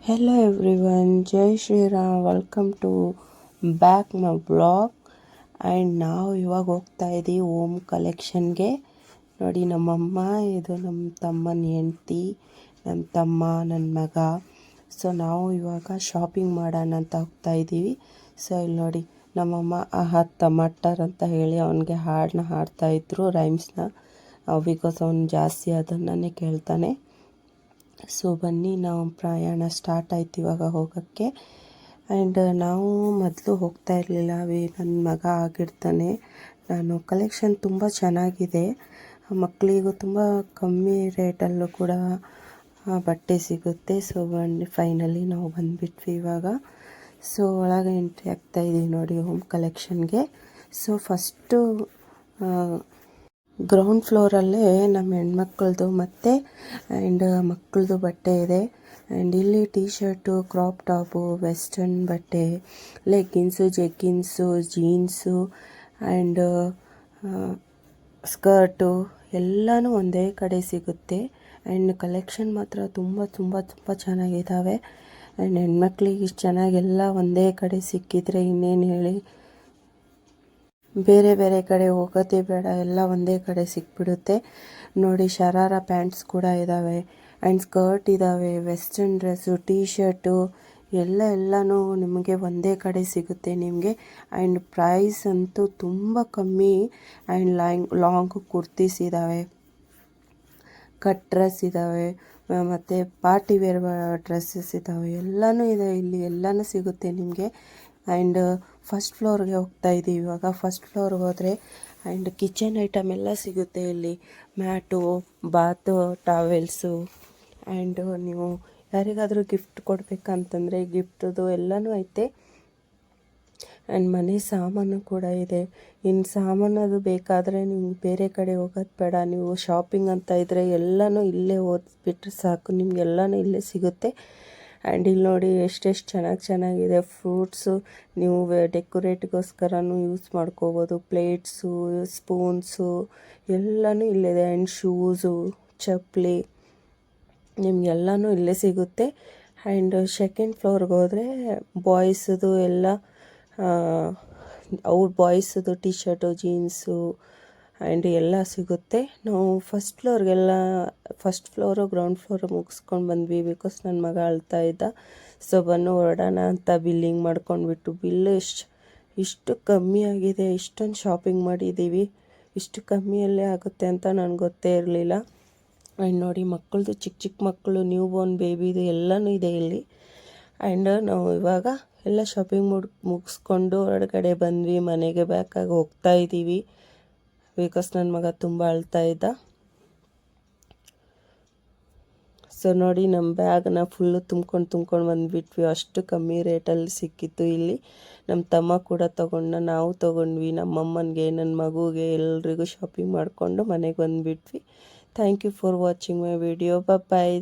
Hello everyone, Jai Shri Ram. Welcome to back my blog. And ನಾವು ಇವಾಗ ಹೋಗ್ತಾ ಇದ್ದೀವಿ ಓಮ್ ಕಲೆಕ್ಷನ್ಗೆ. ನೋಡಿ ನಮ್ಮಮ್ಮ, ಇದು ನಮ್ಮ ತಮ್ಮನ ಹೆಂಡ್ತಿ, ನಮ್ಮ ತಮ್ಮ, ನನ್ನ ಮಗ. ಸೊ ನಾವು ಇವಾಗ ಶಾಪಿಂಗ್ ಮಾಡೋಣ ಅಂತ ಹೋಗ್ತಾ ಇದ್ದೀವಿ. ಸೊ ಇಲ್ಲಿ ನೋಡಿ ನಮ್ಮಮ್ಮ ಟಮಾಟರ್ ಅಂತ ಹೇಳಿ ಅವನಿಗೆ ಹಾಡನ್ನ ಹಾಡ್ತಾಯಿದ್ರು, ರೈಮ್ಸ್ನ. ಬಿಕಾಸ್ ಅವನು ಜಾಸ್ತಿ ಅದನ್ನೇ ಕೇಳ್ತಾನೆ. ಸೊ ಬನ್ನಿ, ನಾವು ಪ್ರಯಾಣ ಸ್ಟಾರ್ಟ್ ಆಯ್ತು ಇವಾಗ ಹೋಗೋಕ್ಕೆ. ಆ್ಯಂಡ್ ನಾವು ಮೊದಲು ಹೋಗ್ತಾ ಇರಲಿಲ್ಲ, ನನ್ನ ಮಗ ಆಗಿರ್ತಾನೆ. ನಾನು ಕಲೆಕ್ಷನ್ ತುಂಬ ಚೆನ್ನಾಗಿದೆ, ಮಕ್ಕಳಿಗೂ ತುಂಬ ಕಮ್ಮಿ ರೇಟಲ್ಲೂ ಕೂಡ ಬಟ್ಟೆ ಸಿಗುತ್ತೆ. ಸೊ ಫೈನಲಿ ನಾವು ಬಂದುಬಿಟ್ವಿ ಇವಾಗ. ಸೊ ಒಳಗೆ ಎಂಟ್ರಿ ಆಗ್ತಾಯಿದ್ದೀವಿ ನೋಡಿ ಹೋಮ್ ಕಲೆಕ್ಷನ್ಗೆ. ಸೊ ಫಸ್ಟು ಗ್ರೌಂಡ್ ಫ್ಲೋರಲ್ಲೇ ನಮ್ಮ ಹೆಣ್ಮಕ್ಳದು ಮತ್ತು ಆ್ಯಂಡ್ ಮಕ್ಕಳದು ಬಟ್ಟೆ ಇದೆ. ಆ್ಯಂಡ್ ಇಲ್ಲಿ T shirt, crop top, western ಬಟ್ಟೆ, ಲೆಗ್ಗಿನ್ಸು, ಜೆಗ್ಗಿನ್ಸು, ಜೀನ್ಸು ಆ್ಯಂಡ್ ಸ್ಕರ್ಟು ಎಲ್ಲನೂ ಒಂದೇ ಕಡೆ ಸಿಗುತ್ತೆ. ಆ್ಯಂಡ್ ಕಲೆಕ್ಷನ್ ಮಾತ್ರ ತುಂಬ ತುಂಬ ತುಂಬ ಚೆನ್ನಾಗಿದ್ದಾವೆ. ಆ್ಯಂಡ್ ಹೆಣ್ಮಕ್ಳಿಗೆ ಇಷ್ಟು ಚೆನ್ನಾಗೆಲ್ಲ ಒಂದೇ ಕಡೆ ಸಿಕ್ಕಿದರೆ ಇನ್ನೇನು ಹೇಳಿ, ಬೇರೆ ಬೇರೆ ಕಡೆ ಹೋಗೋದೇ ಬೇಡ, ಎಲ್ಲ ಒಂದೇ ಕಡೆ ಸಿಕ್ಬಿಡುತ್ತೆ. ನೋಡಿ ಶರಾರ ಪ್ಯಾಂಟ್ಸ್ ಕೂಡ ಇದ್ದಾವೆ, ಆ್ಯಂಡ್ ಸ್ಕರ್ಟ್ ಇದ್ದಾವೆ, ವೆಸ್ಟರ್ನ್ ಡ್ರೆಸ್ಸು, ಟೀ ಶರ್ಟು ಎಲ್ಲನೂ ನಿಮಗೆ ಒಂದೇ ಕಡೆ ಸಿಗುತ್ತೆ ನಿಮಗೆ. ಆ್ಯಂಡ್ ಪ್ರೈಸ್ ಅಂತೂ ತುಂಬ ಕಮ್ಮಿ. ಆ್ಯಂಡ್ ಲಾಂಗ್ ಕುರ್ತೀಸ್ ಇದ್ದಾವೆ, ಕಟ್ ಡ್ರೆಸ್ ಇದ್ದಾವೆ, ಮತ್ತು ಪಾರ್ಟಿ ವೇರ್ ಡ್ರೆಸ್ಸಸ್ ಇದ್ದಾವೆ, ಎಲ್ಲನೂ ಇದೆ ಇಲ್ಲಿ, ಎಲ್ಲನೂ ಸಿಗುತ್ತೆ ನಿಮಗೆ. ಆ್ಯಂಡ್ ಫಸ್ಟ್ ಫ್ಲೋರ್ಗೆ ಹೋಗ್ತಾ ಇದ್ದೀವಿ ಇವಾಗ. ಫಸ್ಟ್ ಫ್ಲೋರ್ಗೆ ಹೋದರೆ ಆ್ಯಂಡ್ ಕಿಚನ್ ಐಟಮ್ ಎಲ್ಲ ಸಿಗುತ್ತೆ ಇಲ್ಲಿ, ಮ್ಯಾಟು, ಬಾತ್ ಟಾವೆಲ್ಸು, ಆ್ಯಂಡ್ ನೀವು ಯಾರಿಗಾದರೂ ಗಿಫ್ಟ್ ಕೊಡಬೇಕಂತಂದರೆ ಗಿಫ್ಟದು ಎಲ್ಲನೂ ಐತೆ. ಆ್ಯಂಡ್ ಮನೆ ಸಾಮಾನು ಕೂಡ ಇದೆ. ಇನ್ನು ಸಾಮಾನು ಅದು ಬೇಕಾದರೆ ನೀವು ಬೇರೆ ಕಡೆ ಹೋಗೋದು ಬೇಡ, ನೀವು ಶಾಪಿಂಗ್ ಅಂತ ಇದ್ದರೆ ಎಲ್ಲನೂ ಇಲ್ಲೇ ಓದಿಸ್ಬಿಟ್ರೆ ಸಾಕು, ನಿಮಗೆಲ್ಲನೂ ಇಲ್ಲೇ ಸಿಗುತ್ತೆ. ಆ್ಯಂಡ್ ಇಲ್ಲಿ ನೋಡಿ ಎಷ್ಟೆಷ್ಟು ಚೆನ್ನಾಗಿದೆ ಫ್ರೂಟ್ಸು, ನೀವು ಡೆಕೋರೇಟ್ಗೋಸ್ಕರನೂ ಯೂಸ್ ಮಾಡ್ಕೋಬೋದು. ಪ್ಲೇಟ್ಸು, ಸ್ಪೂನ್ಸು ಎಲ್ಲನೂ ಇಲ್ಲಿದೆ. ಆ್ಯಂಡ್ ಶೂಸು, ಚಪ್ಪಲಿ ನಿಮಗೆಲ್ಲನೂ ಇಲ್ಲೇ ಸಿಗುತ್ತೆ. ಆ್ಯಂಡ್ ಸೆಕೆಂಡ್ ಫ್ಲೋರ್ಗೆ ಹೋದರೆ ಬಾಯ್ಸದು ಎಲ್ಲ, ಅವ್ರ ಬಾಯ್ಸದು ಟಿ ಶರ್ಟು, ಜೀನ್ಸು ಆ್ಯಂಡ್ ಎಲ್ಲ ಸಿಗುತ್ತೆ. ನಾವು ಫಸ್ಟ್ ಫ್ಲೋರು ಗ್ರೌಂಡ್ ಫ್ಲೋರು ಮುಗಿಸ್ಕೊಂಡು ಬಂದ್ವಿ, ಬಿಕಾಸ್ ನನ್ನ ಮಗ ಅಳ್ತಾ ಇದ್ದ. ಸೊ ಹೊರಡೋಣ ಅಂತ ಬಿಲ್ಲಿಂಗ್ ಮಾಡ್ಕೊಂಡ್ಬಿಟ್ಟು, ಬಿಲ್ಲು ಇಷ್ಟು ಕಮ್ಮಿ ಆಗಿದೆ, ಇಷ್ಟೊಂದು ಶಾಪಿಂಗ್ ಮಾಡಿದ್ದೀವಿ, ಇಷ್ಟು ಕಮ್ಮಿಯಲ್ಲೇ ಆಗುತ್ತೆ ಅಂತ ನನಗೆ ಗೊತ್ತೇ ಇರಲಿಲ್ಲ. ಆ್ಯಂಡ್ ನೋಡಿ ಮಕ್ಕಳದು, ಚಿಕ್ಕ ಮಕ್ಕಳು, ನ್ಯೂ ಬೋರ್ನ್ ಬೇಬಿದು ಎಲ್ಲನೂ ಇದೆ ಇಲ್ಲಿ. ಆ್ಯಂಡ್ ನಾವು ಇವಾಗ ಎಲ್ಲ ಶಾಪಿಂಗ್ ಮುಗಿಸ್ಕೊಂಡು ಹೊರಗಡೆ ಬಂದ್ವಿ, ಮನೆಗೆ ಬ್ಯಾಕಾಗಿ ಹೋಗ್ತಾ ಇದ್ದೀವಿ, ಬಿಕಾಸ್ ನನ್ನ ಮಗ ತುಂಬ ಅಳ್ತಾ ಇದ್ದ. ಸೊ ನೋಡಿ ನಮ್ಮ ಬ್ಯಾಗ್ನ ಫುಲ್ಲು ತುಂಬ್ಕೊಂಡು ಬಂದುಬಿಟ್ವಿ, ಅಷ್ಟು ಕಮ್ಮಿ ರೇಟಲ್ಲಿ ಸಿಕ್ಕಿತ್ತು ಇಲ್ಲಿ. ನಮ್ಮ ತಮ್ಮ ಕೂಡ ನಾವು ತೊಗೊಂಡ್ವಿ, ನಮ್ಮಮ್ಮನಿಗೆ, ನನ್ನ ಮಗುಗೆ ಎಲ್ರಿಗೂ ಶಾಪಿಂಗ್ ಮಾಡಿಕೊಂಡು ಮನೆಗೆ ಬಂದುಬಿಟ್ವಿ. Thank you for watching my video. Bye.